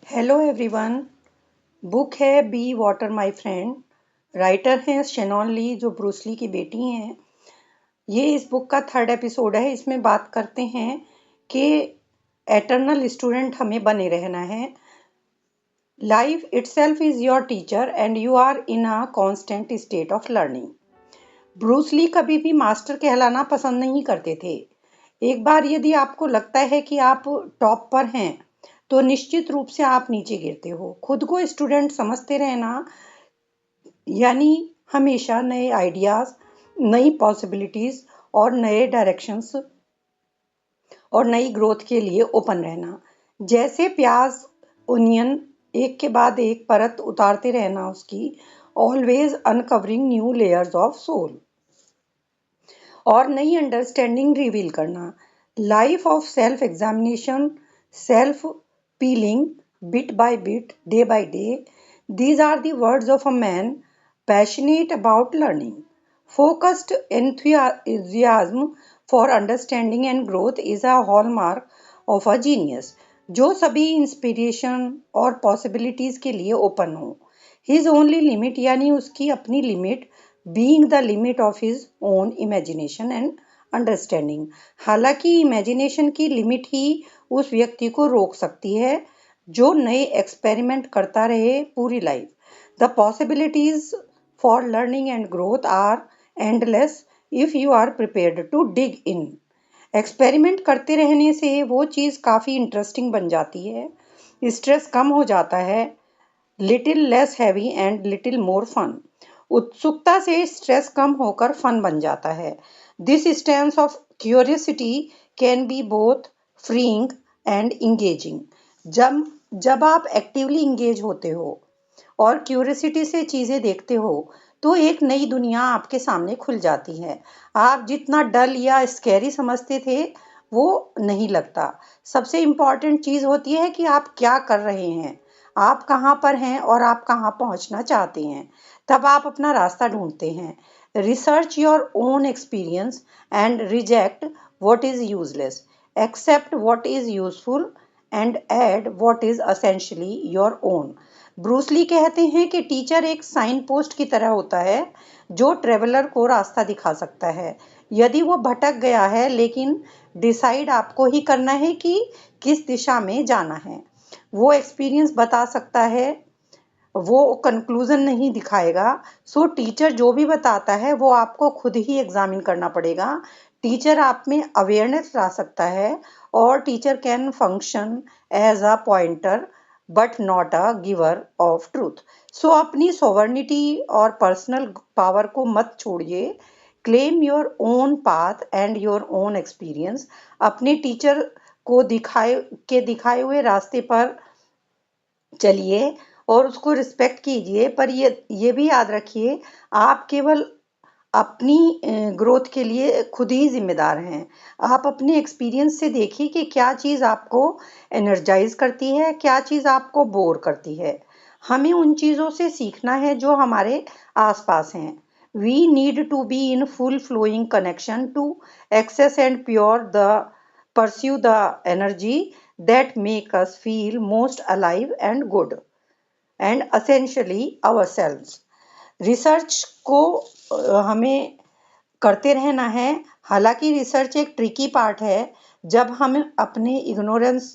Hello everyone. Book है be water my friend. Writer हैं Shannon Lee, जो Bruce ली की बेटी हैं। ये इस बुक का 3rd एपिसोड है। इसमें बात करते हैं कि एटर्नल स्टूडेंट हमें बने रहना है। Life itself is your teacher and you are in a constant state of learning. Bruce Lee कभी भी मास्टर कहलाना पसंद नहीं करते थे। एक बार यदि आपको लगता है कि आप टॉप पर हैं, तो निश्चित रूप से आप नीचे गिरते हो। खुद को स्टूडेंट समझते रहना यानी हमेशा नए आइडियाज, नई पॉसिबिलिटीज और नए डायरेक्शंस और नई ग्रोथ के लिए ओपन रहना। जैसे प्याज, ओनियन, एक के बाद एक परत उतारते रहना उसकी, always uncovering new layers of soul और नई अंडरस्टैंडिंग रिवील करना। Life of self examination, self peeling, bit by bit, day by day, these are the words of a man passionate about learning. Focused enthusiasm for understanding and growth is a hallmark of a genius. जो सभी inspiration और possibilities के लिए open हो। His only limit यानी उसकी अपनी limit, being the limit of his own imagination and understanding. हालांकि इमेजिनेशन की लिमिट ही उस व्यक्ति को रोक सकती है जो नए एक्सपेरिमेंट करता रहे पूरी life. The possibilities for learning and growth are endless if you are prepared to dig in. Experiment करते रहने से वो चीज़ काफ़ी इंटरेस्टिंग बन जाती है। स्ट्रेस कम हो जाता है, little less heavy and little more fun. उत्सुकता से स्ट्रेस कम होकर फन बन जाता है। This stance of curiosity can be both freeing and engaging. जब जब आप एक्टिवली इंगेज होते हो और क्यूरियोसिटी से चीज़ें देखते हो, तो एक नई दुनिया आपके सामने खुल जाती है। आप जितना डल या स्कैरी समझते थे, वो नहीं लगता। सबसे इम्पॉर्टेंट चीज़ होती है कि आप क्या कर रहे हैं, आप कहाँ पर हैं और आप कहाँ पहुँचना चाहते हैं। तब आप अपना रास्ता ढूंढते हैं। Research your own experience and reject what is useless, accept what is useful and add what is essentially your own. Bruce Lee कहते हैं कि टीचर एक साइन पोस्ट की तरह होता है जो ट्रेवलर को रास्ता दिखा सकता है यदि वो भटक गया है, लेकिन डिसाइड आपको ही करना है कि किस दिशा में जाना है। वो एक्सपीरियंस बता सकता है, वो कंक्लूजन नहीं दिखाएगा। सो टीचर जो भी बताता है वो आपको खुद ही एग्जामिन करना पड़ेगा। टीचर आप में अवेयरनेस ला सकता है और teacher can function as a pointer but not a giver of truth. So अपनी सोवर्निटी और पर्सनल पावर को मत छोड़िए। Claim your own path and your own experience. अपने टीचर को दिखाए हुए रास्ते पर चलिए और उसको रिस्पेक्ट कीजिए, पर ये भी याद रखिए, आप केवल अपनी ग्रोथ के लिए खुद ही जिम्मेदार हैं। आप अपने एक्सपीरियंस से देखिए कि क्या चीज़ आपको एनर्जाइज करती है, क्या चीज़ आपको बोर करती है। हमें उन चीज़ों से सीखना है जो हमारे आसपास हैं। We need to be in full flowing connection to access and pure the pursue the energy that make us feel most alive and good and essentially ourselves. Research को हमें करते रहना है। हालांकि रिसर्च एक ट्रिकी पार्ट है। जब हम अपने इग्नोरेंस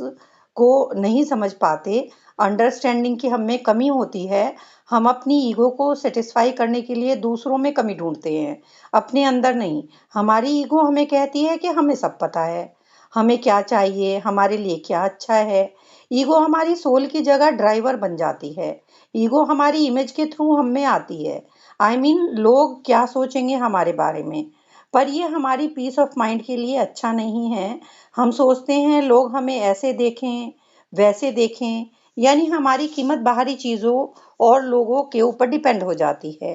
को नहीं समझ पाते, अंडरस्टैंडिंग की हम में कमी होती है, हम अपनी ईगो को सेटिस्फाई करने के लिए दूसरों में कमी ढूंढते हैं, अपने अंदर नहीं। हमारी ईगो हमें कहती है कि हमें सब पता है, हमें क्या चाहिए, हमारे लिए क्या अच्छा है। ईगो हमारी सोल की जगह ड्राइवर बन जाती है। ईगो हमारी इमेज के थ्रू हम में आती है। लोग क्या सोचेंगे हमारे बारे में, पर ये हमारी पीस ऑफ माइंड के लिए अच्छा नहीं है। हम सोचते हैं लोग हमें ऐसे देखें, वैसे देखें, यानी हमारी कीमत बाहरी चीज़ों और लोगों के ऊपर डिपेंड हो जाती है।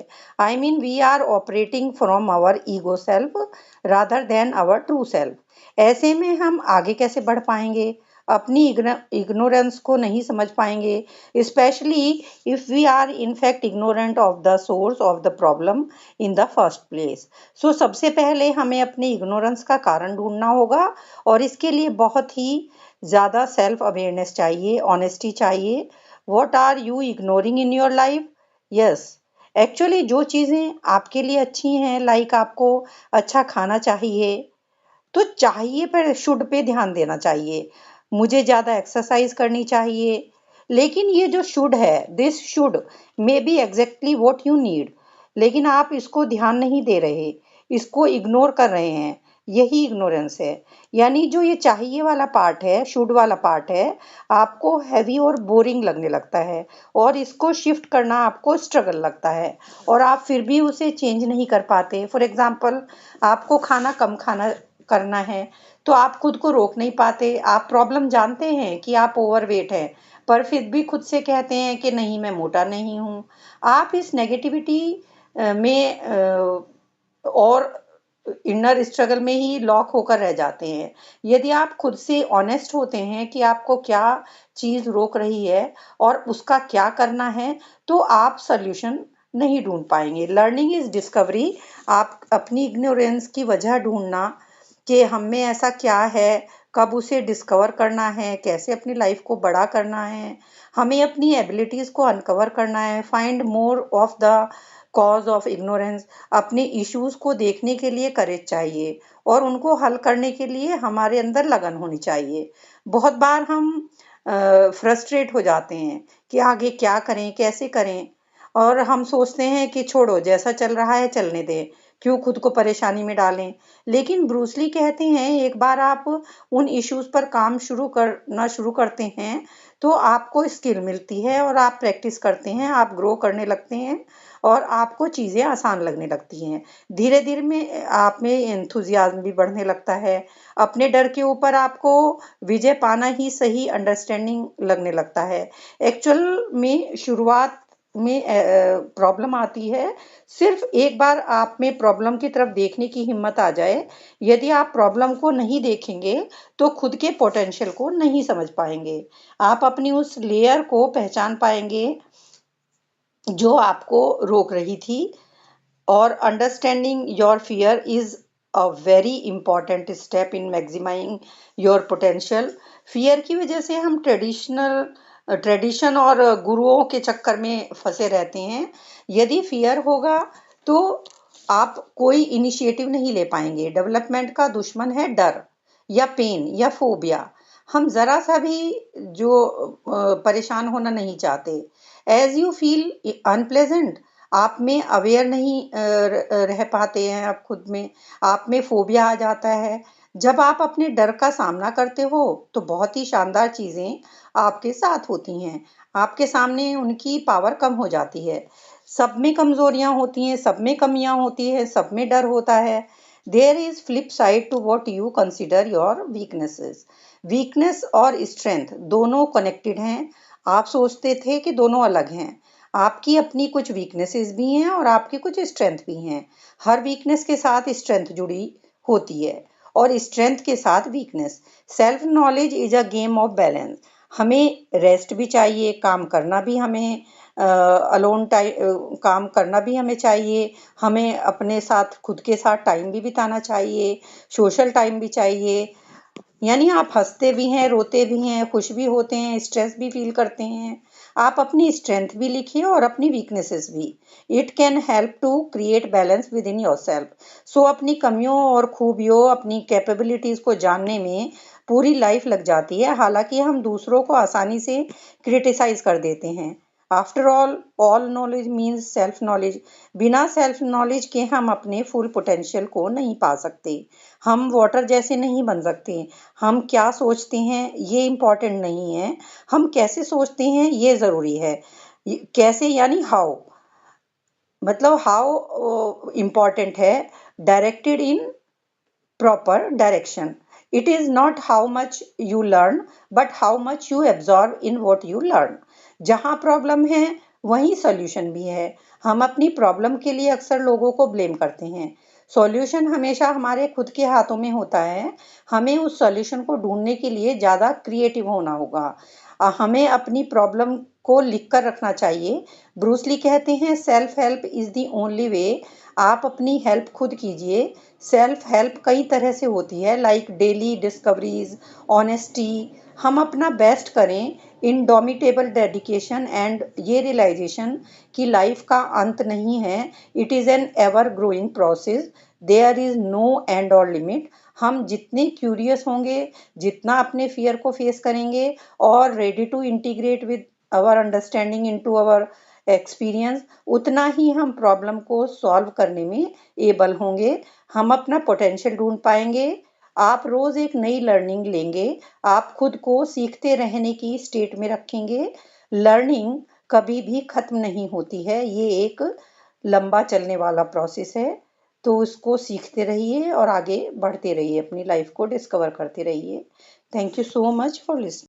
We are operating from our ego self rather than our true self. ऐसे में हम आगे कैसे बढ़ पाएंगे? अपनी इग्नोरेंस को नहीं समझ पाएंगे, specially if we are in fact ignorant of the source of the problem in the first place. So सबसे पहले हमें अपने इग्नोरेंस का कारण ढूंढना होगा और इसके लिए बहुत ही ज़्यादा सेल्फ अवेयरनेस चाहिए, ऑनेस्टी चाहिए। What are you ignoring in your life? Yes, actually जो चीज़ें आपके लिए अच्छी हैं, लाइक आपको अच्छा खाना चाहिए, तो चाहिए पर शुड पे ध्यान देना चाहिए। मुझे ज़्यादा एक्सरसाइज करनी चाहिए, लेकिन ये जो शुड है, this should may be exactly what you need, लेकिन आप इसको ध्यान नहीं दे रहे, इसको इग्नोर कर रहे हैं। यही इग्नोरेंस है। यानी जो ये चाहिए वाला पार्ट है, शुड वाला पार्ट है, आपको हैवी और बोरिंग लगने लगता है, और इसको शिफ्ट करना आपको स्ट्रगल लगता है, और आप फिर भी उसे चेंज नहीं कर पाते। फॉर एग्जाम्पल, आपको खाना कम खाना करना है, तो आप खुद को रोक नहीं पाते। आप प्रॉब्लम जानते हैं कि आप ओवरवेट हैं, पर फिर भी खुद से कहते हैं कि नहीं, मैं मोटा नहीं हूँ। आप इस नेगेटिविटी में और इनर स्ट्रगल में ही लॉक होकर रह जाते हैं। यदि आप खुद से ऑनेस्ट होते हैं कि आपको क्या चीज़ रोक रही है और उसका क्या करना है, तो आप सॉल्यूशन नहीं ढूंढ पाएंगे। Learning is discovery. आप अपनी इग्नोरेंस की वजह ढूंढना कि हम में ऐसा क्या है, कब उसे डिस्कवर करना है, कैसे अपनी लाइफ को बड़ा करना है, हमें अपनी एबिलिटीज को अनकवर करना है। Find more of the cause of ignorance. अपने इश्यूज को देखने के लिए करेज चाहिए, और उनको हल करने के लिए हमारे अंदर लगन होनी चाहिए। बहुत बार हम फ्रस्ट्रेट हो जाते हैं कि आगे क्या करें, कैसे करें, और हम सोचते हैं कि छोड़ो, जैसा चल रहा है चलने दें, क्यों खुद को परेशानी में डालें। लेकिन ब्रूसली कहते हैं, एक बार आप उन इश्यूज पर काम शुरू करते हैं, तो आपको स्किल मिलती है, और आप प्रैक्टिस करते हैं, आप ग्रो करने लगते हैं, और आपको चीज़ें आसान लगने लगती हैं। धीरे धीरे में आप में एंथुजियाज्म भी बढ़ने लगता है। अपने डर के ऊपर आपको विजय पाना ही सही अंडरस्टैंडिंग लगने लगता है। एक्चुअल में शुरुआत में प्रॉब्लम आती है, सिर्फ एक बार आप में प्रॉब्लम की तरफ देखने की हिम्मत आ जाए। यदि आप प्रॉब्लम को नहीं देखेंगे, तो खुद के पोटेंशियल को नहीं समझ पाएंगे। आप अपनी उस लेयर को पहचान पाएंगे जो आपको रोक रही थी। और understanding your fear is a very important step in maximising your potential. Fear की वजह से हम ट्रेडिशन और गुरुओं के चक्कर में फंसे रहते हैं। यदि फियर होगा, तो आप कोई इनिशिएटिव नहीं ले पाएंगे। डेवलपमेंट का दुश्मन है डर, या पेन, या फोबिया। हम जरा सा भी जो परेशान होना नहीं चाहते। एज यू फील अनप्लेजेंट, आप में अवेयर नहीं रह पाते हैं। आप खुद में, आप में फोबिया आ जाता है। जब आप अपने डर का सामना करते हो, तो बहुत ही शानदार चीजें आपके साथ होती हैं। आपके सामने उनकी पावर कम हो जाती है। सब में कमजोरियां होती हैं, सब में कमियां होती है, सब में डर होता है। There is flip side to what you consider your weaknesses. Weakness और स्ट्रेंथ दोनों कनेक्टेड हैं। आप सोचते थे कि दोनों अलग हैं। आपकी अपनी कुछ वीकनेसेस भी हैं, और आपकी कुछ स्ट्रेंथ भी हैं। हर वीकनेस के साथ स्ट्रेंथ जुड़ी होती है, और स्ट्रेंथ के साथ weakness. Self knowledge is a game of balance. हमें रेस्ट भी चाहिए, काम करना भी हमें अलोन टाइम काम करना भी हमें चाहिए। हमें अपने साथ, खुद के साथ टाइम भी बिताना चाहिए, सोशल टाइम भी चाहिए। यानी आप हंसते भी हैं, रोते भी हैं, खुश भी होते हैं, स्ट्रेस भी फील करते हैं। आप अपनी स्ट्रेंथ भी लिखिए और अपनी वीकनेसेस भी। It can help to create balance within yourself. So अपनी कमियों और खूबियों, अपनी कैपेबिलिटीज को जानने में पूरी लाइफ लग जाती है। हालांकि हम दूसरों को आसानी से क्रिटिसाइज कर देते हैं। After all knowledge means self knowledge. बिना सेल्फ नॉलेज के हम अपने फुल पोटेंशियल को नहीं पा सकते। हम वाटर जैसे नहीं बन सकते। हम क्या सोचते हैं ये इम्पोर्टेंट नहीं है, हम कैसे सोचते हैं ये जरूरी है। कैसे यानी हाउ, मतलब हाउ इम्पोर्टेंट है। Directed in proper direction. It is not how much you learn, but how much you absorb in what you learn. जहाँ प्रॉब्लम है, वहीं सॉल्यूशन भी है। हम अपनी प्रॉब्लम के लिए अक्सर लोगों को ब्लेम करते हैं। सॉल्यूशन हमेशा हमारे खुद के हाथों में होता है। हमें उस सॉल्यूशन को ढूंढने के लिए ज़्यादा क्रिएटिव होना होगा। हमें अपनी प्रॉब्लम को लिख कर रखना चाहिए। ब्रूसली कहते हैं, self help is the only way. आप अपनी हेल्प खुद कीजिए। सेल्फ हेल्प कई तरह से होती है, लाइक डेली डिस्कवरीज, ऑनेस्टी, हम अपना बेस्ट करें, इनडोमिटेबल डेडिकेशन एंड ये रियलाइजेशन कि लाइफ का अंत नहीं है, it is an ever growing process, there is no end और लिमिट। हम जितने क्यूरियस होंगे, जितना अपने फियर को फेस करेंगे और ready to integrate with our understanding into our experience, उतना ही हम प्रॉब्लम को सॉल्व करने में एबल होंगे। हम अपना पोटेंशियल ढूंढ पाएंगे। आप रोज एक नई लर्निंग लेंगे। आप खुद को सीखते रहने की स्टेट में रखेंगे। लर्निंग कभी भी खत्म नहीं होती है, ये एक लंबा चलने वाला प्रोसेस है। तो उसको सीखते रहिए और आगे बढ़ते रहिए, अपनी लाइफ को डिस्कवर करते रहिए। Thank you so much for listening.